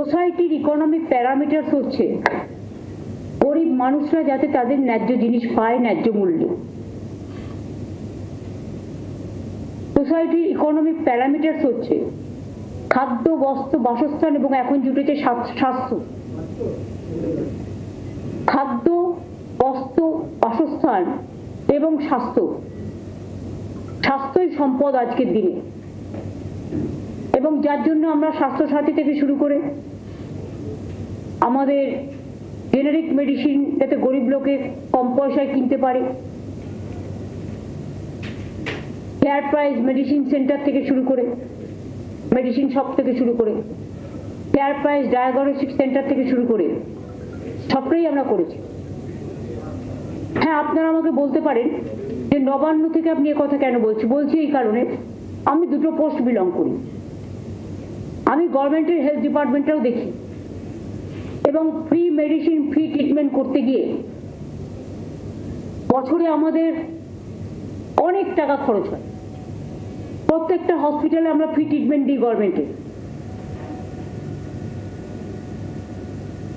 সোসাইটির economic parameters হচ্ছে গরিব মানুষরা যাতে তাদের ন্যায্য জিনিস পায় ন্যায্য মূল্যে। সোসাইটির ইকোনমিক প্যারামিটার্স হচ্ছে খাদ্য, বস্ত্র, বাসস্থান এবং এখন জুটেছে স্বাস্থ্য। খাদ্য, বস্ত্র, বাসস্থান এবং স্বাস্থ্য, স্বাস্থ্যই সম্পদ আজকের দিনে। এবং যার জন্য আমরা স্বাস্থ্যসাথী থেকে শুরু করে আমাদের জেনারিক মেডিসিন যাতে গরিব লোকে কম পয়সায় কিনতে পারে, ফেয়ার প্রাইস মেডিসিন সেন্টার থেকে শুরু করে, মেডিসিন শপ থেকে শুরু করে, ফেয়ার প্রাইস ডায়াগনস্টিক সেন্টার থেকে শুরু করে সবটাই আমরা করেছি। হ্যাঁ, আপনারা আমাকে বলতে পারেন যে নবান্ন থেকে আপনি কথা কেন বলছি এই কারণে আমি দুটো পোস্ট বিলং করি। আমি গভর্নমেন্টের হেলথ ডিপার্টমেন্টটাও দেখি এবং ফ্রি মেডিসিন, ফ্রি ট্রিটমেন্ট করতে গিয়ে বছরে আমাদের অনেক টাকা খরচ হয়। প্রত্যেকটা হসপিটালে আমরা ফ্রি ট্রিটমেন্ট দিই গভর্নমেন্টে।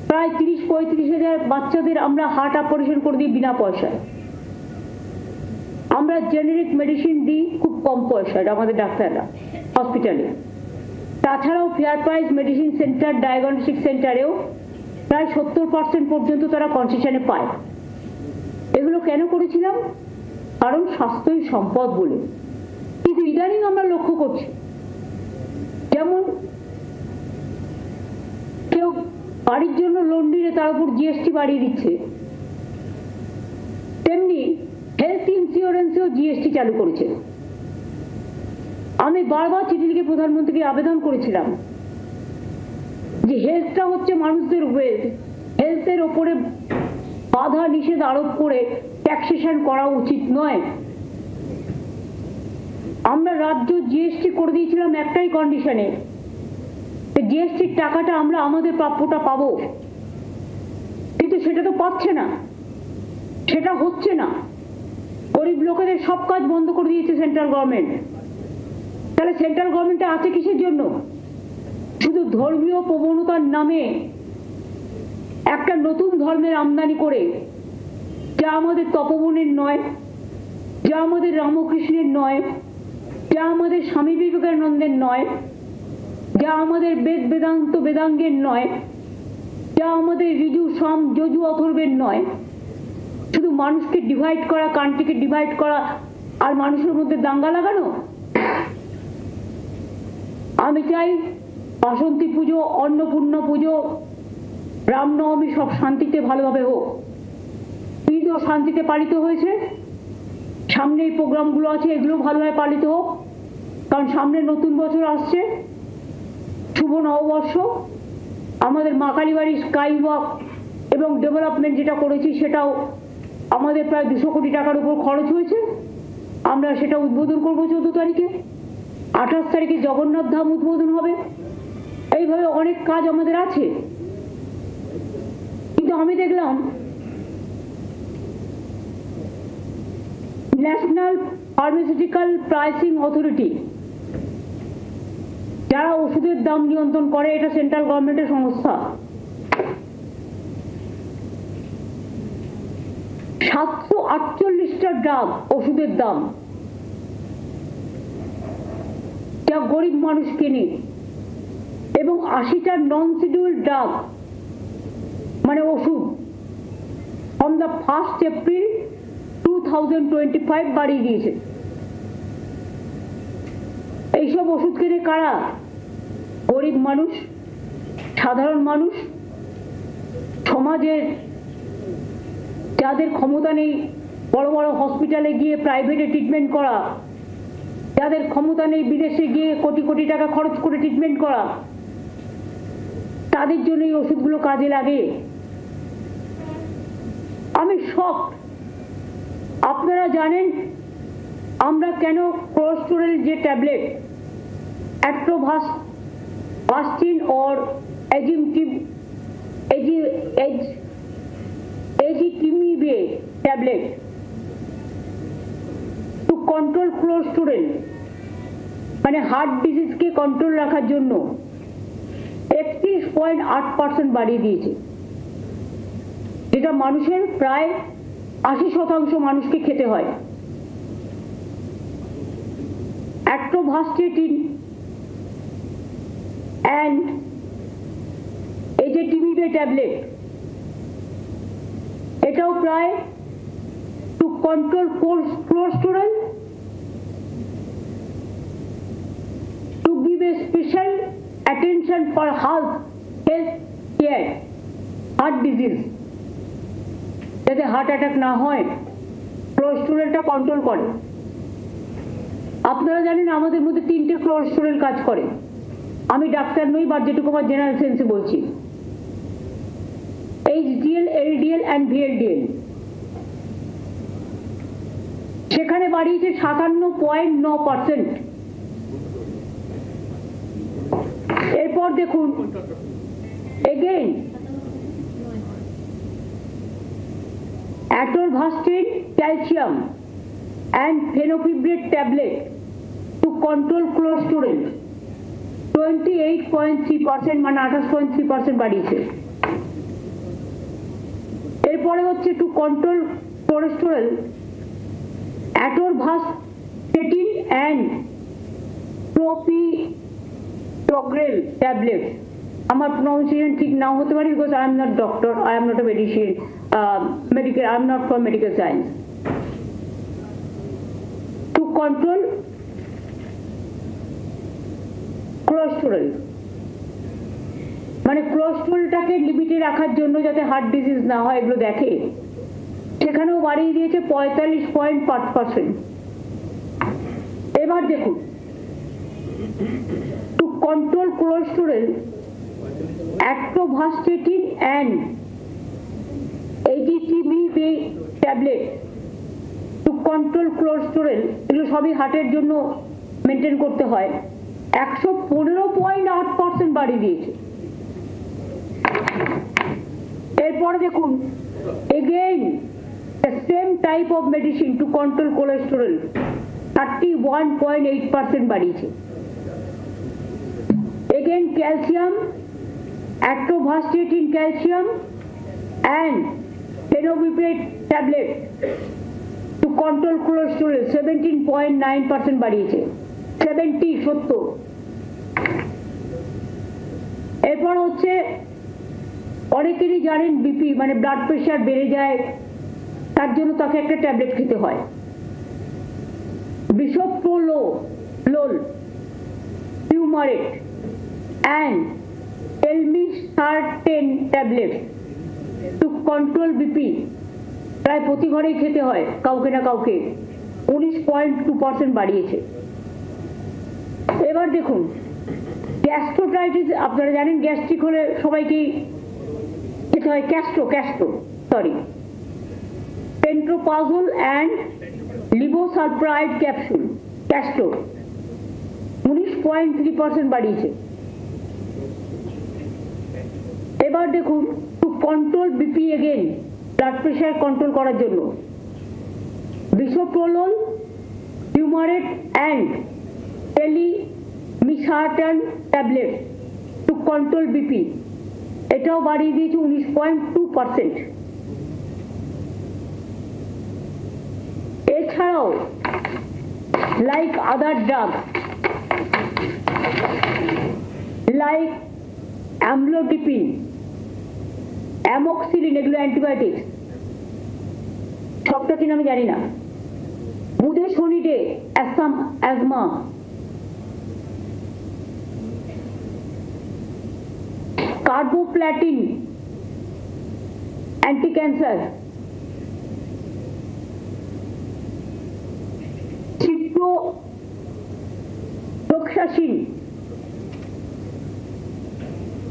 প্রায় 30-35 হাজার বাচ্চাদের আমরা হার্ট অপারেশন করে দিই বিনা পয়সায়। আমরা জেনারিক মেডিসিন দিই খুব কম পয়সায় আমাদের ডাক্তাররা হসপিটালে। তাছাড়াও fair price medicine centre, diagnostic সেন্টারেও প্রায় 70% পর্যন্ত তারা কনসেশনে পায়। এগুলো কেন করেছিলাম? কারণ স্বাস্থ্যই সম্পদ বলে। কিন্তু ইদানিং আমরা লক্ষ্য করছি যেমন কেউ বাড়ির জন্য লোন নিলে তার উপর জিএসটি বাড়িয়ে দিচ্ছে, তেমনি হেলথ ইন্স্যুরেন্সেও জিএসটি চালু করেছে। আমি বারবার চিঠি লিখে প্রধানমন্ত্রীকে আবেদন করেছিলাম যে হেলথটা হচ্ছে মানুষদের ওয়েলথ, হেলথের ওপরে বাধা নিষেধ আরোপ করে ট্যাক্সেশন করা উচিত নয়। আমরা রাজ্য জিএসটি করে দিয়েছিলাম একটাই কন্ডিশনে, জিএসটির টাকাটা আমরা আমাদের প্রাপ্যটা পাবো, কিন্তু সেটা তো পাচ্ছে না, সেটা হচ্ছে না। গরিব লোকেদের সব কাজ বন্ধ করে দিয়েছে সেন্ট্রাল গভর্নমেন্ট। তাহলে সেন্ট্রাল গভর্নমেন্টে আছে কিসের জন্য? শুধু ধর্মীয় প্রবণতার নামে একটা নতুন ধর্মের আমদানি করে, যা আমাদের তপবনের নয়, যা আমাদের রামকৃষ্ণের নয়, যা আমাদের স্বামী বিবেকানন্দের নয়, যা আমাদের বেদ বেদান্ত বেদাঙ্গের নয়, যা আমাদের ঋজু সম যজু অথর্বের নয়। শুধু মানুষকে ডিভাইড করা, কান্ট্রিকে ডিভাইড করা আর মানুষের মধ্যে দাঙ্গা লাগানো। আমি চাই বাসন্তী পুজো, অন্নপূর্ণা পুজো, রামনবমী সব শান্তিতে ভালোভাবে হোক। ঈদও শান্তিতে পালিত হয়েছে। সামনে এই প্রোগ্রামগুলো আছে, এগুলো ভালোভাবে পালিত হোক, কারণ সামনে নতুন বছর আসছে, শুভ নববর্ষ। আমাদের মা কালীবাড়ি স্কাই ওয়াক এবং ডেভেলপমেন্ট যেটা করেছি সেটাও আমাদের প্রায় 200 কোটি টাকার উপর খরচ হয়েছে। আমরা সেটা উদ্বোধন করবো 14 তারিখে। 28 তারিখে জগন্নাথ ধাম উদ্বোধন হবে। এইভাবে অনেক কাজ আমাদের আছে। কিন্তু আমি দেখলাম ন্যাশনাল ফার্মাসিউটিক্যাল প্রাইসিং অথরিটি, যারা ওষুধের দাম নিয়ন্ত্রণ করে, এটা সেন্ট্রাল গভর্নমেন্টের সংস্থা, 748টা ড্রাগ ওষুধের দাম যা গরিব মানুষ কেনে, এবং 80টা নন শিডিউল ড্রাগ মানে ওষুধ ফ্রম দ্য 1 এপ্রিল 2025 বাড়িয়ে দিয়েছে। এইসব ওষুধ কেনে কারা? গরিব মানুষ, সাধারণ মানুষ, সমাজের যাদের ক্ষমতা নেই বড় বড় হসপিটালে গিয়ে প্রাইভেটে ট্রিটমেন্ট করা, যাদের ক্ষমতা নেই বিদেশে গিয়ে কোটি কোটি টাকা খরচ করে ট্রিটমেন্ট করা, তাদের জন্য এই ওষুধগুলো কাজে লাগে। আমি শক। আপনারা জানেন আমরা কেন কোলেস্টেরল যে tablet atorvastatin or ezetimibe tablet to control cholesterol, মানে হার্ট ডিজিজকে কন্ট্রোল রাখার জন্য 31 19.8% বাড়িয়ে দিয়েছে, যেটা মানুষের প্রায় 80% মানুষকে খেতে হয়। Atorvastatin and ezetimibe ট্যাবলেট, এটাও প্রায় to control cholesterol, to give a special attention for health care, heart disease, যাতে হার্ট অ্যাটাক না হয়, কোলেস্টেরলটা কন্ট্রোল করে। আপনারা জানেন আমাদের মধ্যে 3টে কোলেস্টেরল কাজ করে। আমি ডাক্তার নই, বা যেটুকু আমার জেনারেল সেন্সে বলছি, HDL, LDL and VLDL। সেখানে বাড়িয়েছে 57.9%। এরপর দেখুন again Atorvastatin calcium and phenylfibrate tablet to control cholesterol 28.3%, মানে 28.3% বাড়িয়েছে। এরপরে হচ্ছে to control cholesterol Atorvastatin and clopidogrel tablet. আমার প্রনাউন্সিয়েশন ঠিক নাও হতে পারে, because I am not doctor, I am not a medicine, medical, I am not from medical science. To control cholesterol, মানে কোলেস্টেরলটাকে লিমিটে রাখার জন্য যাতে হার্ট ডিজিজ না হয়, এগুলো দেখে, সেখানেও বাড়িয়ে দিয়েছে 45.5%। এবার দেখুন to control cholesterol Atorvastatin and ezetimibe tablet to control cholesterol, এগুলো সবই হার্টের জন্য মেনটেন করতে হয়, 115.8% বাড়িয়ে দিয়েছে। এরপরে দেখুন again the same type of medicine to control cholesterol 31.8% বাড়িয়েছে। Again calcium, Atorvastatin calcium and phenylfibrate tablet to control cholesterol 17.9% বাড়িয়েছে। 70। এরপর হচ্ছে অনেকেরই জানেন বিপি, মানে ব্লাড প্রেশার বেড়ে যায়, তার জন্য তাকে একটা ট্যাবলেট খেতে হয়, bisoprolol, fumarate and telmisartan tablet to control BP, প্রায় প্রতি ঘরেই খেতে হয় কাউকে না কাউকে, 19.2% বাড়িয়েছে। এবার দেখুন গ্যাস্ট্রোটাইটিস, আপনারা জানেন গ্যাস্ট্রিক হলে সবাইকেই খেতে হয় পেন্টোপ্রাজোল অ্যান্ড লিভোসালপ্রাইড ক্যাপসুল, ক্যাস্ট্রো 19.3% বাড়িয়েছে। এবার দেখুন to control BP, again blood pressure control করার জন্য bisoprolol, fumarate and telmisartan tablet to control BP, এটাও বাড়িয়ে দিয়েছে 19.2%। এছাড়াও like other drugs like amlodipine, amoxicillin, এগুলো অ্যান্টিবায়োটিক্স, সবটা কিনা আমি জানি না, budesonide asthma, carboplatin anti cancer, ciprofloxacin,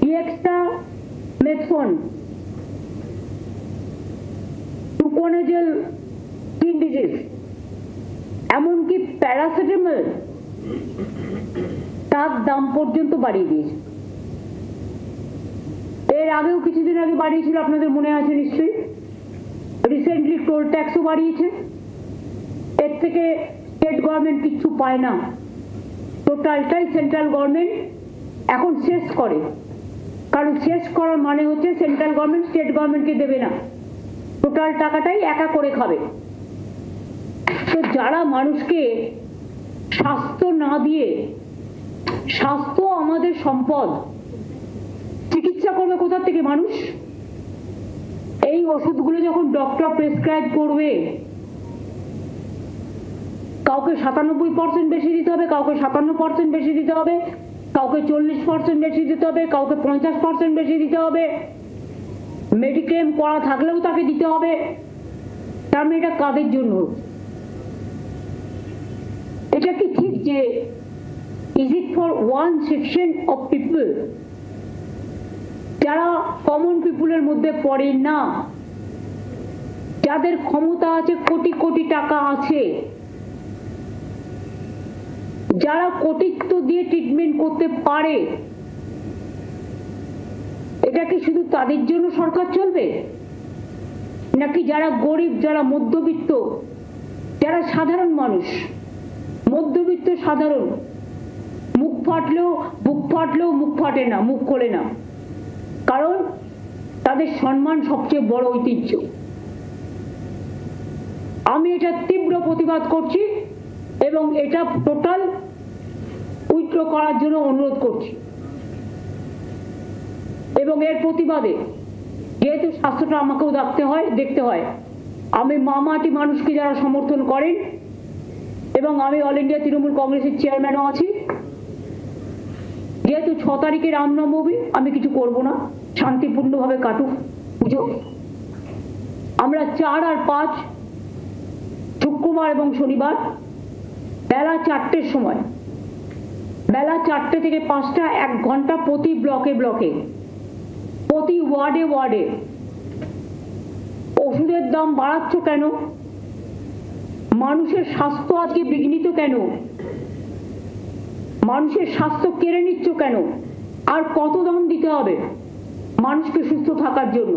dexamethasone, fluconazole skin disease, এমনকি প্যারাসিটামল তার দাম পর্যন্ত বাড়িয়ে দিয়েছে। এর আগেও কিছুদিন আগে বাড়িয়েছিল, আপনাদের মনে আছে নিশ্চয়ই। রিসেন্টলি টোল ট্যাক্সও বাড়িয়েছে। এর থেকে স্টেট গভর্নমেন্ট কিচ্ছু পায় না, টোটালটাই সেন্ট্রাল গভর্নমেন্ট এখন শেষ করে। কারণ শেষ করার মানে হচ্ছে সেন্ট্রাল গভর্নমেন্ট স্টেট গভর্নমেন্টকে দেবে না, টোটাল টাকাটাই একা করে খাবে। তো যারা মানুষকে স্বাস্থ্য না দিয়ে, স্বাস্থ্য আমাদের সম্পদ, চিকিৎসা করবে কোথা থেকে মানুষ? এই ওষুধগুলো যখন ডক্টর প্রেসক্রাইব করবে, কাউকে 97% বেশি দিতে হবে, কাউকে 57% বেশি দিতে হবে, কাউকে 40% বেশি দিতে হবে, কাউকে 50% বেশি দিতে হবে, মেডিক্লেম করা থাকলেও তাকে দিতে হবে। তার মানে এটা কাদের জন্য? এটা কি ঠিক যে is it for one section of people, যারা কমন পিপুলের মধ্যে পড়ে না, যাদের ক্ষমতা আছে, কোটি কোটি টাকা আছে, যারা কোটিত্ব দিয়ে ট্রিটমেন্ট করতে পারে, এটা কি শুধু তাদের জন্য সরকার চলবে? নাকি যারা গরিব, যারা মধ্যবিত্ত, যারা সাধারণ মানুষ, মধ্যবিত্ত সাধারণ, বুক ফাটলেও মুখ ফাটে না, মুখ খোলে না, কারণ তাদের সম্মান সবচেয়ে বড় ঐতিহ্য। আমি এটা তীব্র প্রতিবাদ করছি এবং এটা টোটাল উইথড্র করার জন্য অনুরোধ করছি। এবং এর প্রতিবাদে, যেহেতু স্বাস্থ্যটা আমাকেও দেখতে হয়, আমি মামাটি মানুষকে যারা সমর্থন করেন, এবং আমি অল ইন্ডিয়া তৃণমূল কংগ্রেসের চেয়ারম্যানও আছি, যেহেতু 6 তারিখে রামনবমী, আমি কিছু করব না, শান্তিপূর্ণভাবে কাটুক পুজো। আমরা 4 আর 5 শুক্রবার এবং শনিবার বেলা 4টের সময়, বেলা 4টে থেকে 5টা, 1 ঘন্টা প্রতি ব্লকে ব্লকে, প্রতি ওয়ার্ডে ওয়ার্ডে। ওষুধের দাম বাড়াচ্ছ কেন? মানুষের স্বাস্থ্য আজকে বিঘ্নিত কেন? মানুষের স্বাস্থ্য কেড়ে নিচ্ছ কেন? আর কত দাম দিতে হবে মানুষকে সুস্থ থাকার জন্য?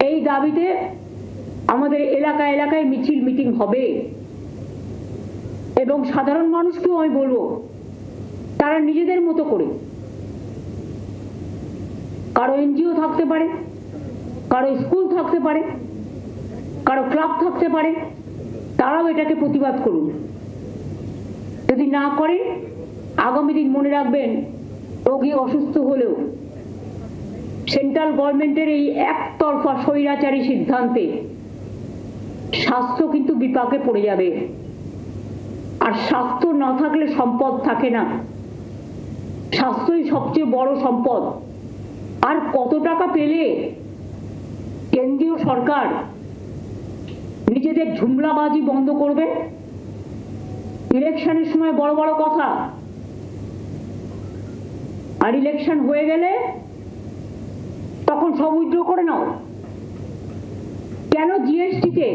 এই দাবিতে আমাদের এলাকায় এলাকায় মিছিল মিটিং হবে। এবং সাধারণ মানুষকেও আমি বলবো, তারা নিজেদের মতো করে, কারো এনজিও থাকতে পারে, কারো স্কুল থাকতে পারে, কারো ক্লাব থাকতে পারে, তারাও এটাকে প্রতিবাদ করুন। যদি না করে, আগামী দিন মনে রাখবেন, রোগী অসুস্থ হলেও সেন্ট্রাল গভর্নমেন্টের এই একতরফা স্বৈরাচারী সিদ্ধান্তে স্বাস্থ্য কিন্তু বিপাকে পড়ে যাবে। আর স্বাস্থ্য না থাকলে সম্পদ থাকে না, স্বাস্থ্যই সবচেয়ে বড় সম্পদ। আর কত টাকা পেলে কেন্দ্রীয় সরকার নিজেদের ঝুমলাবাজি বন্ধ করবে? ইলেকশনের সময় বড় বড় কথা, আর ইলেকশন হয়ে গেলে তখন সব উইথড্র করে নাও। কেন জিএসটিতে,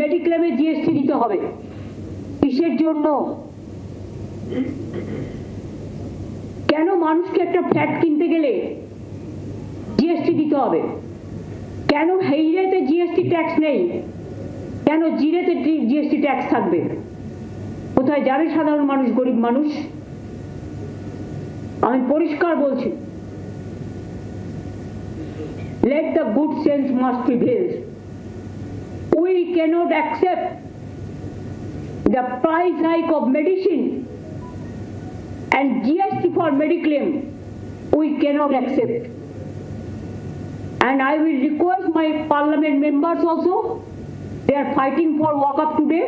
মেডিক্লেমে জিএসটি দিতে হবে? কিসের জন্য? কেন মানুষকে একটা ফ্ল্যাট কিনতে গেলে জিএসটি দিতে হবে? কেন হেইরেতে জিএসটি ট্যাক্স নেই? কেন জিরেতে জিএসটি ট্যাক্স থাকবে? কোথায় যাবে সাধারণ মানুষ, গরিব মানুষ? আমি পরিষ্কার বলছি, let the good sense must prevail. We cannot accept the price hike of medicine and GST for mediclaim. We cannot accept. And I will request my parliament members also, they are fighting for walk-up today,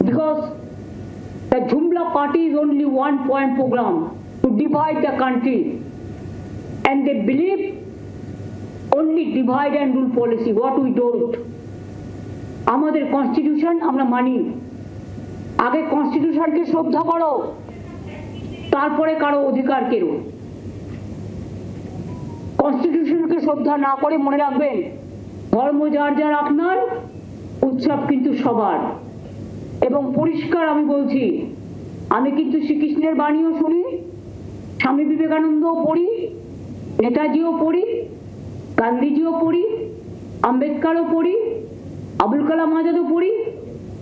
because the Jumla party is only one point program to divide the country, and they believe only divide and rule policy, what we don't. আমাদের constitution আমরা মানি, আগে কনস্টিটিউশনকে শ্রদ্ধা করো, তারপরে কারো অধিকার কেড়ো। কনস্টিটিউশনকে শ্রদ্ধা না করে মনে রাখবেন, ধর্ম যার যার আপনার, উৎসব কিন্তু সবার। এবং পরিষ্কার আমি বলছি, আমি কিন্তু শ্রীকৃষ্ণের বাণীও শুনি, স্বামী বিবেকানন্দও পড়ি, নেতাজিও পড়ি, গান্ধীজিও পড়ি, আম্বেদকরও পড়ি, আবুল কালাম আজাদও পড়ি,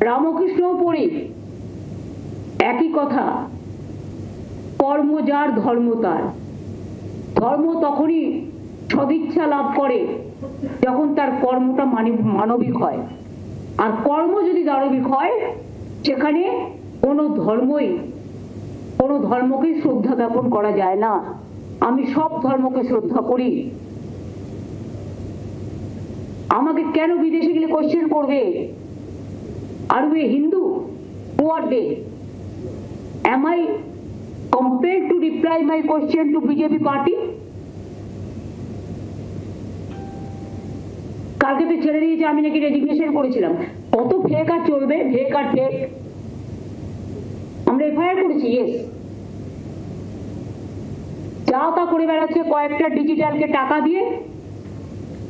রামকৃষ্ণও পড়ি। একই কথা, কর্ম যার ধর্ম তার। ধর্ম তখনই সদিচ্ছা লাভ করে যখন তার কর্মটা মানবিক হয়, আর কর্ম যদি দানবিক হয় সেখানে কোনো ধর্মকেই শ্রদ্ধা জ্ঞাপন করা যায় না। আমি সব ধর্মকে শ্রদ্ধা করি। আমাকে কেন বিদেশে গেলে কোশ্চেন করবে, are we Hindu? Who are they? Am I compelled to reply my question to BJP party? কালকে তো ছেড়ে দিয়েছে আমি নাকি রেজিগনেশন করেছিলাম। কত ফেক আর চলবে, ফেক আর ফেক। আমরা এফআইআর করেছি, ইয়েস। যা তা করে বেড়াচ্ছে কয়েকটা ডিজিটালকে টাকা দিয়ে,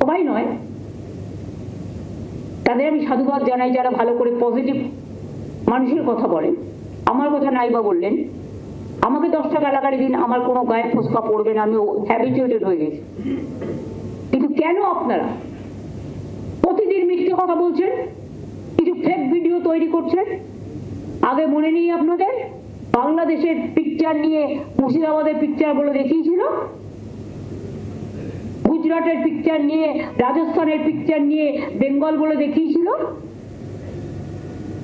সবাই নয়, তাদের আমি সাধুবাদ জানাই যারা ভালো করে পজিটিভ মানুষের কথা বলেন। আমার কথা নাই বা বললেন, আমাকে 10 টাকা গালাগালি দিন, আমার কোনো গায়ে ফোসকা পড়বে না, আমি হ্যাবিচুয়েটেড হয়ে গেছি। কিন্তু কেন আপনারা প্রতিদিন মিথ্যে কথা বলছেন, কিছু ফেক ভিডিও তৈরি করছেন? আগে মনে নেই আপনাদের বাংলাদেশের পিকচার নিয়ে মুর্শিদাবাদের পিকচার বলে দেখিয়েছিল, গুজরাটের পিকচার নিয়ে, রাজস্থানের পিকচার নিয়ে বেঙ্গল বলে দেখিয়েছিল,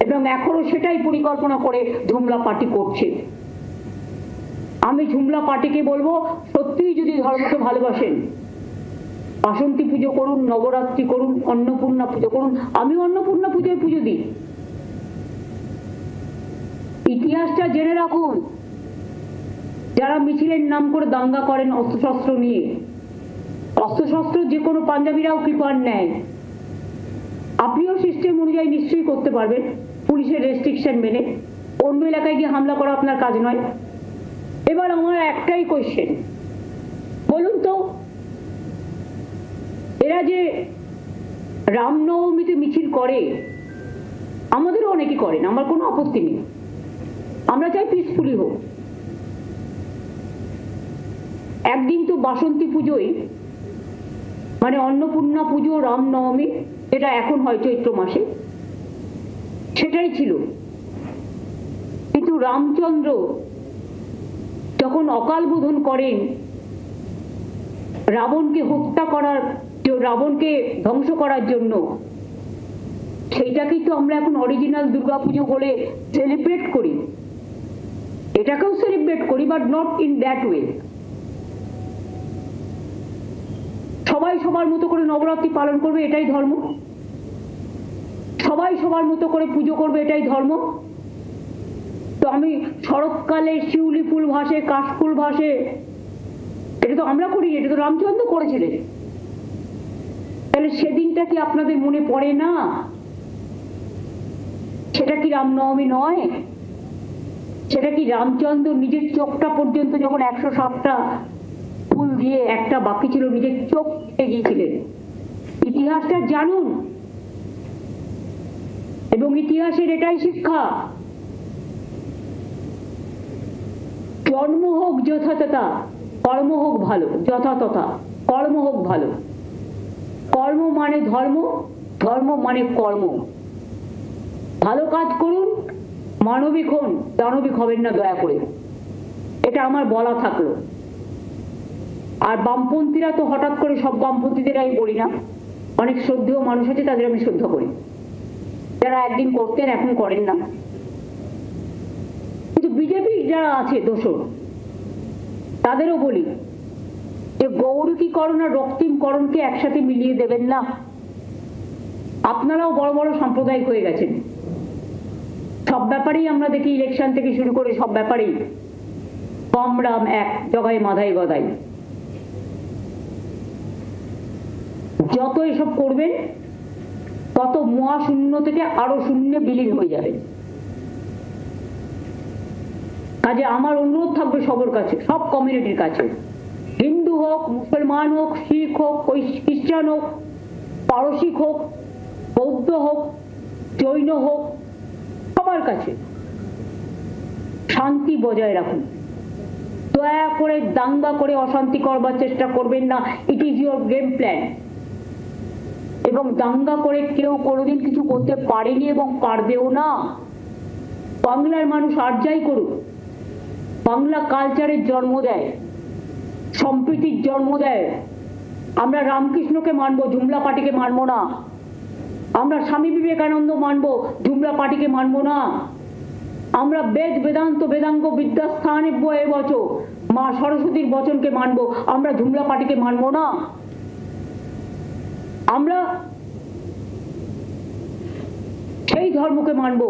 এবং এখনো সেটাই পরিকল্পনা করে ঝুমলা পার্টি করছে। আমি ঝুমলা পার্টিকে বলবো, সত্যিই যদি ধর্মকে ভালোবাসেন, বাসন্তী পুজো করুন, নবরাত্রি করুন, অন্নপূর্ণা পুজো করুন। আমি অন্নপূর্ণা পুজোর পুজো দিই। ইতিহাসটা জেনে রাখুন। যারা মিছিলের নাম করে দাঙ্গা করেন অস্ত্রশস্ত্র নিয়ে, অস্ত্রশস্ত্র যে কোনো পাঞ্জাবিরাও কৃপার নেয়। আপনিও সিস্টেম অনুযায়ী নিশ্চয়ই করতে পারবেন, পুলিশের রেস্ট্রিকশন মেনে। অন্য এলাকায় গিয়ে হামলা করা আপনার কাজ নয়। এবার আমার একটাই কোয়েশ্চেন, বলুন তো, এরা যে রামনবমীতে মিছিল করে, আমাদেরও অনেকে করেন, আমার কোনো আপত্তি নেই, আমরা চাই পিসফুলি হোক। একদিন তো বাসন্তী পুজোয়, মানে অন্নপূর্ণা পুজো, রামনবমী, এটা এখন হয় চৈত্র মাসে, সেটাই ছিল। কিন্তু রামচন্দ্র যখন অকাল বোধন করেন রাবণকে হত্যা করার, রাবণকে ধ্বংস করার জন্য, সেইটাকেই তো আমরা এখন অরিজিনাল দুর্গাপুজো বলে সেলিব্রেট করি। এটাকেও সেলিব্রেট করি, but not in that way. সবাই সবার মতো করে নবরাত্রি পালন করবে, এটাই ধর্ম। সবাই সবার মতো করে পুজো করবে, এটাই ধর্ম। তো আমি শরৎকালে শিউলি ফুল ভাসে, কাশফুল ভাসে, এটা তো আমরা করি, এটা তো রামচন্দ্র করেছিলেন। তাহলে সেদিনটা কি আপনাদের মনে পড়ে না? সেটা কি রামনবমী নয়? সেটা কি রামচন্দ্র নিজের চোখটা পর্যন্ত যখন 107টা ফুল দিয়ে একটা বাকি ছিল, নিজের চোখ গিয়েছিলেন? ইতিহাসটা জানুন, এবং ইতিহাসের এটাই শিক্ষা, জন্ম হোক যথাযথা, কর্ম হোক ভালো, যথাতথা কর্ম হোক ভালো। কর্ম মানে ধর্ম, ধর্ম মানে কর্ম। ভালো কাজ করুন, মানবিক হন, দানবিক হবেন না দয়া করে, এটা আমার বলা থাকলো। আর বামপন্থীরা তো হঠাৎ করে, সব বামপন্থীদের আমি বলি না, অনেক শ্রদ্ধেয় মানুষ আছে, তাদের আমি শ্রদ্ধা করি, যারা একদিন করতেন এখন করেন না। কিন্তু বিজেপি যারা আছে দোষর, তাদেরও বলি যে গৌরীকরণ আর রক্তিমকরণকে একসাথে মিলিয়ে দেবেন না। আপনারাও বড় বড় সাম্প্রদায়িক হয়ে গেছেন। সব ব্যাপারেই আমরা দেখি, ইলেকশন থেকে শুরু করে সব ব্যাপারেই কম রাম এক, জগায় মাধাই গদাই। যত এসব করবেন তত মহাশূন্য থেকে আরো শূন্যে বিলীন হয়ে যাবে। কাজে আমার অনুরোধ থাকবে সবার কাছে, সব কমিউনিটির কাছে, হিন্দু হোক, মুসলমান হোক, শিখ হোক, খ্রিস্টান হোক, পারসিক হোক, বৌদ্ধ হোক, জৈন হোক, সবার কাছে শান্তি বজায় রাখুন। দয়া করে দাঙ্গা করে অশান্তি করবার চেষ্টা করবেন না। It is your game plan. এবং দাঙ্গা করে কেউ কোনোদিন কিছু করতে পারেনি এবং পারবেও না। বাংলার মানুষ আর যাই করুক, বাংলা কালচারের জন্ম দেয়, সম্প্রীতির জন্ম দেয়। আমরা রামকৃষ্ণকে মানবো, জুমলা পার্টিকে মানবো না। আমরা স্বামী বিবেকানন্দ মানবো, জুমলা পার্টিকে মানবো না। আমরা বেদ বেদান্ত বেদাঙ্গ বিদ্যাস্থানে বয়ে বচ মা সরস্বতীর বচনকে মানবো, আমরা জুমলা পার্টিকে মানবো না। আমরা সেই ধর্মকে মানবো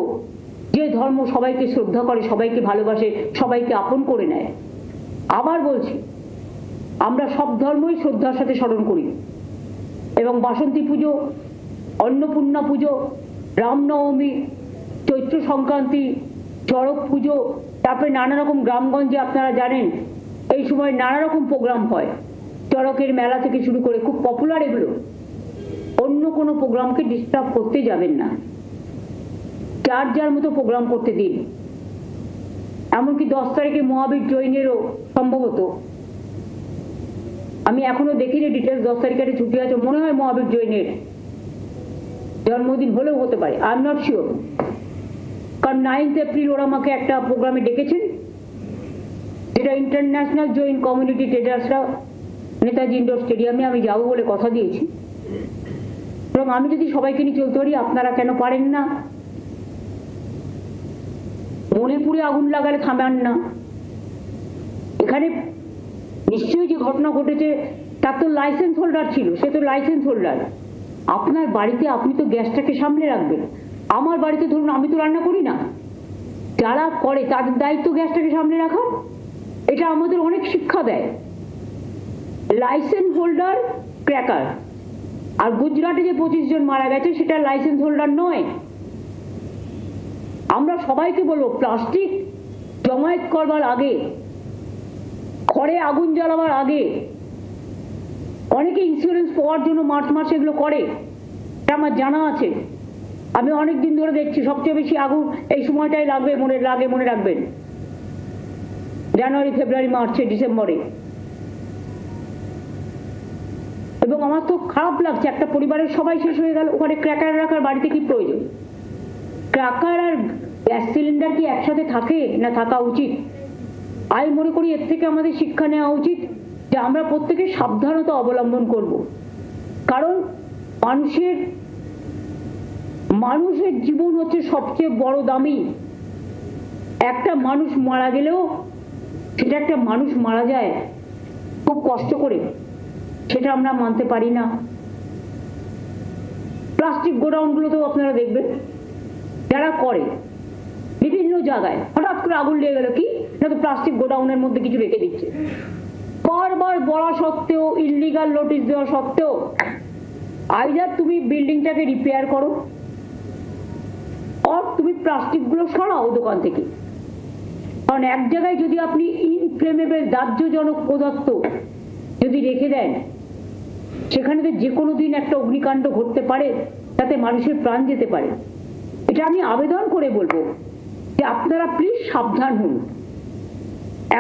যে ধর্ম সবাইকে শ্রদ্ধা করে, সবাইকে ভালোবাসে, সবাইকে আপন করে নেয়। আবার বলছি, আমরা সব ধর্মই শ্রদ্ধার সাথে স্মরণ করি এবং বাসন্তী পুজো, অন্নপূর্ণা পুজো, রামনবমী, চৈত্র সংক্রান্তি, চড়ক পুজো, তারপরে নানা রকম গ্রামগঞ্জে আপনারা জানেন এই সময় নানা রকম প্রোগ্রাম হয়। চড়কের মেলা থেকে শুরু করে খুব পপুলার এগুলো। অন্য কোনো প্রোগ্রামকে ডিস্টার্ব করতে যাবেন না, যার যার মতো প্রোগ্রাম করতে দিন। এমনকি 10 তারিখে মহাবীর জৈনেরও সম্ভবত, আমি এখনো দেখিনি ডিটেলস, 10 তারিখে একটা ছুটি আছে মনে হয়, মহাবীর জৈনের জন্মদিন হলেও হতে পারে, আই এম নট শিওর। কারণ 9 এপ্রিল ওরা আমাকে একটা প্রোগ্রামে ডেকেছেন, যেটা ইন্টারন্যাশনাল জৈন কমিউনিটি ট্রেডার্সরা নেতাজি ইন্ডোর স্টেডিয়ামে, আমি যাবো বলে কথা দিয়েছি। এবং আমি যদি সবাইকে নিয়ে চলতে পারি, আপনারা কেন পারেন না? মণিপুরে আগুন লাগালে থামান না। এখানে নিশ্চয়ই যে ঘটনা ঘটেছে তার তো লাইসেন্স হোল্ডার ছিল, সে তো লাইসেন্স হোল্ডার। আপনার বাড়িতে আপনি তো গ্যাসটাকে সামনে রাখবেন। আমার বাড়িতে ধরুন আমি তো রান্না করি না, যারা করে তাদের দায়িত্ব গ্যাসটাকে সামনে রাখা। এটা আমাদের অনেক শিক্ষা দেয়। Licence holder cracker. আর গুজরাটে যে 25 জন মারা গেছে সেটা লাইসেন্স হোল্ডার নয়। আমরা সবাইকে বলবো, প্লাস্টিক জমায়েত করবার আগে, ঘরে আগুন জ্বালাবার আগে, অনেকে ইন্স্যুরেন্স পাওয়ার জন্য মার্চ মাসে এগুলো করে, এটা আমার জানা আছে। আমি অনেক দিন ধরে দেখছি সবচেয়ে বেশি আগুন এই সময়টাই লাগবে, মনে রাখবেন, জানুয়ারি, ফেব্রুয়ারি, মার্চে, ডিসেম্বরে। এবং আমার তো খারাপ লাগছে, একটা পরিবারের সবাই শেষ হয়ে গেল, ওখানে ক্র্যাকার রাখার বাড়িতে কি প্রয়োজন? ক্র্যাকার আর গ্যাস সিলিন্ডার কি একসাথে থাকে না থাকা উচিত? আমি মনে করি এর থেকে আমাদের শিক্ষা নেওয়া উচিত যে আমরা প্রত্যেকে সাবধানতা অবলম্বন করব। কারণ মানুষের জীবন হচ্ছে সবচেয়ে বড় দামি। একটা মানুষ মারা গেলেও সেটা একটা মানুষ মারা যায় খুব কষ্ট করে, সেটা আমরা মানতে পারি না। প্লাস্টিক গোডাউনগুলোতেও আপনারা দেখবেন যারা করে বিভিন্ন জায়গায় হঠাৎ করে আগুন লেগে গেল, কি না তো প্লাস্টিক গোডাউনের মধ্যে কিছু রেখে দিচ্ছে। বারবার বলা সত্ত্বেও, ইললিগাল নোটিশ দেওয়া সত্ত্বেও, আইদার তুমি বিল্ডিংটাকে রিপেয়ার করো আর তুমি প্লাস্টিকগুলো সরাও দোকান থেকে। কারণ এক জায়গায় যদি আপনি ইনফ্লেমেবল দাহ্যজনক পদার্থ যদি রেখে দেন, সেখানে তো যে কোনো দিন একটা অগ্নিকাণ্ড ঘটতে পারে, তাতে মানুষের প্রাণ যেতে পারে। এটা আমি আবেদন করে বলবো যে আপনারা প্লিজ সাবধান হন।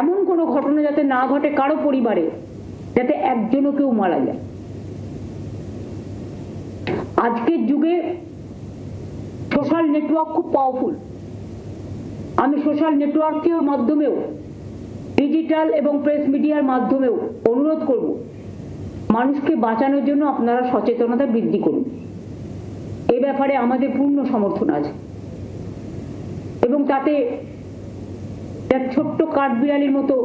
এমন কোনো ঘটনা যাতে না ঘটে কারো পরিবারে, যাতে একজনও কেউ মারা যায়। আজকের যুগে সোশ্যাল নেটওয়ার্ক খুব পাওয়ারফুল। আমি সোশ্যাল নেটওয়ার্কের মাধ্যমেও, ডিজিটাল এবং প্রেস মিডিয়ার মাধ্যমেও অনুরোধ করব, মানুষকে বাঁচানোর জন্য আপনারা সচেতনতা বৃদ্ধি করুন। এ ব্যাপারে আমাদের পূর্ণ সমর্থন আছে এবং তাতে এক ছোট্ট কাঠবিড়ালির মতো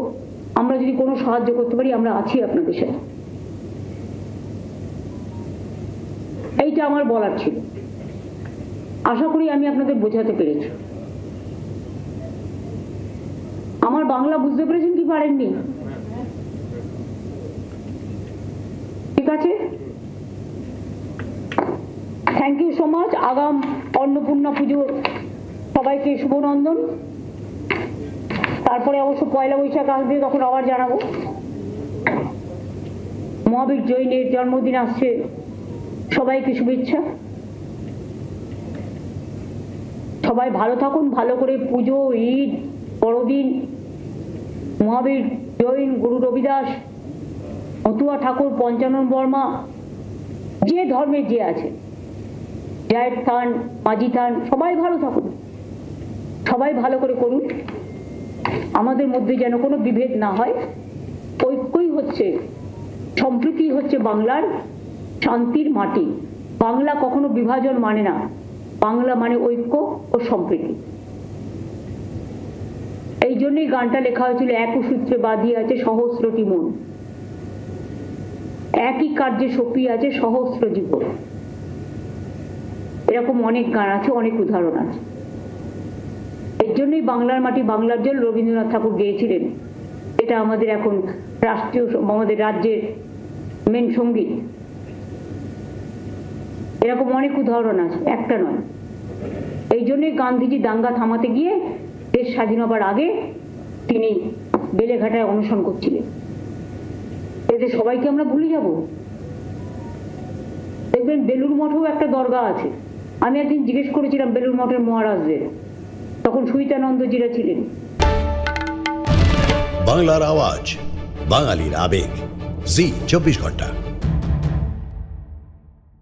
আমরা যদি কোনো সাহায্য করতে পারি, আমরা আছি আপনাদের সাথে। এইটা আমার বলার ছিল। আশা করি আমি আপনাদের বোঝাতে পেরেছি। আমার বাংলা বুঝতে পেরেছেন কি পারেননি? ঠিক আছে, থ্যাংক ইউ সো মাচ। আগাম অন্নপূর্ণা পুজো সবাইকে শুভনন্দন। তারপরে অবশ্য পয়লা বৈশাখ আসবে, তখন আবার জানাবো। মহাবীর জৈনের জন্মদিন আসছে, সবাইকে শুভেচ্ছা। সবাই ভালো থাকুন, ভালো করে পুজো, ঈদ, বড়দিন, মহাবীর জৈন, গুরু রবিদাস, মতুয়া ঠাকুর, পঞ্চানন বর্মা, যে ধর্মে যে আছে, জায়ের থান, মাঝি থান, সবাই ভালো থাকুন, সবাই ভালো করে করুন। আমাদের মধ্যে যেন কোনো বিভেদ না হয়। ঐক্যই হচ্ছে, সম্প্রীতি হচ্ছে বাংলার শান্তির মাটি। বাংলা কখনো বিভাজন মানে না, বাংলা মানে ঐক্য ও সম্প্রীতি। এই জন্যই গানটা লেখা হয়েছিল, এক সূত্রে বাঁধিয়ে আছে সহস্রটি মন, একই কার্যে সপিয়ে আছে সহস্র জীবন। এরকম অনেক গান আছে, অনেক উদাহরণ আছে। এর জন্যই বাংলার মাটি বাংলার জল রবীন্দ্রনাথ ঠাকুর গেয়েছিলেন। এটা আমাদের এখন রাষ্ট্রীয়, আমাদের রাজ্যের মেন সঙ্গীত। এরকম অনেক উদাহরণ আছে, একটা নয়। এই জন্যই গান্ধীজি দাঙ্গা থামাতে গিয়ে দেশ স্বাধীন হবার আগে তিনি বেলেঘাটায় অনশন করছিলেন। এতে সবাইকে আমরা ভুলে যাব? দেখবেন বেলুর মঠেও একটা দরগা আছে। আমি একদিন জিজ্ঞেস করেছিলাম বেলুর মঠের মহারাজদের, তখন সুইতানন্দজিরা ছিলেন। বাংলার আওয়াজ, বাঙালির আবেগ, জি 24 ঘন্টা।